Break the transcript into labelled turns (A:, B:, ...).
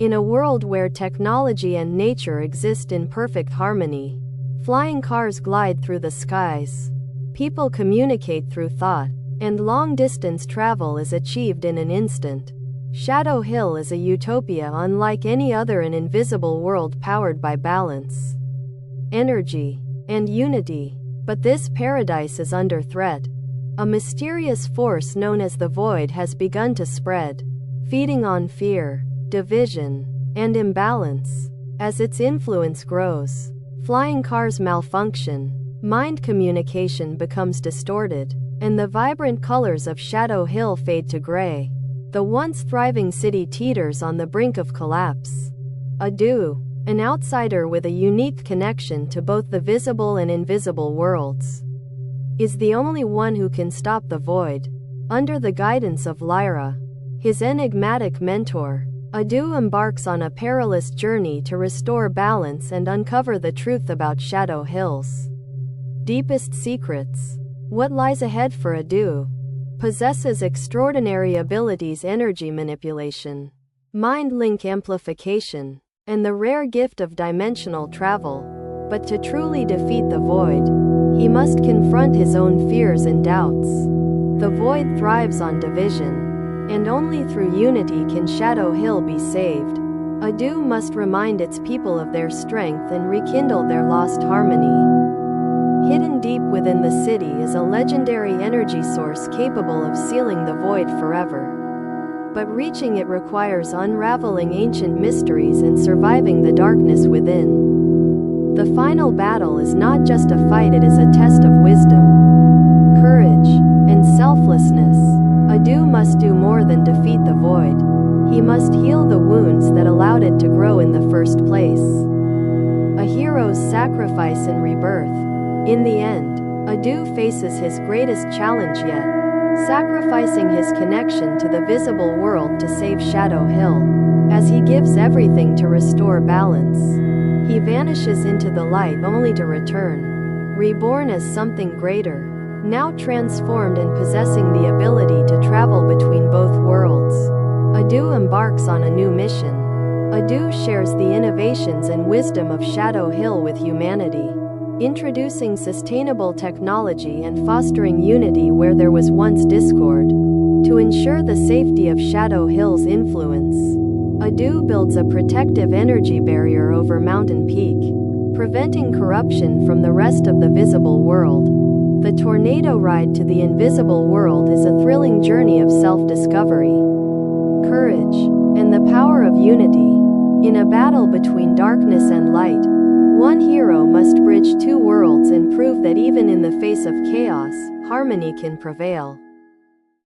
A: In a world where technology and nature exist in perfect harmony, flying cars glide through the skies. People communicate through thought, and long-distance travel is achieved in an instant. Shadow Hill is a utopia unlike any other, an invisible world powered by balance, energy, and unity. But this paradise is under threat. A mysterious force known as the Void has begun to spread, feeding on fear, division, and imbalance. As its influence grows, flying cars malfunction, mind communication becomes distorted, and the vibrant colors of Shadow Hill fade to gray. The once thriving city teeters on the brink of collapse. Adu, an outsider with a unique connection to both the visible and invisible worlds, is the only one who can stop the Void. Under the guidance of Lyra, his enigmatic mentor, Adu embarks on a perilous journey to restore balance and uncover the truth about Shadow Hill's deepest secrets. What lies ahead for Adu? Possesses extraordinary abilities: energy manipulation, mind link amplification, and the rare gift of dimensional travel. But to truly defeat the Void, he must confront his own fears and doubts. The Void thrives on division, and only through unity can Shadow Hill be saved. Adu must remind its people of their strength and rekindle their lost harmony. Hidden deep within the city is a legendary energy source capable of sealing the Void forever. But reaching it requires unraveling ancient mysteries and surviving the darkness within. The final battle is not just a fight, it is a test of wisdom, courage, and selflessness. Adu must do more than defeat the Void. He must heal the wounds that allowed it to grow in the first place. A hero's sacrifice and rebirth. In the end, Adu faces his greatest challenge yet, sacrificing his connection to the visible world to save Shadow Hill. As he gives everything to restore balance, he vanishes into the light only to return, reborn as something greater, now transformed and possessing the ability to travel between both worlds. Adu embarks on a new mission. Adu shares the innovations and wisdom of Shadow Hill with humanity, introducing sustainable technology and fostering unity where there was once discord. To ensure the safety of Shadow Hill's influence, Adu builds a protective energy barrier over Mountain Peak, preventing corruption from the rest of the visible world. The tornado ride to the invisible world is a thrilling journey of self-discovery, courage, and the power of unity. In a battle between darkness and light, one hero must bridge two worlds and prove that even in the face of chaos, harmony can prevail.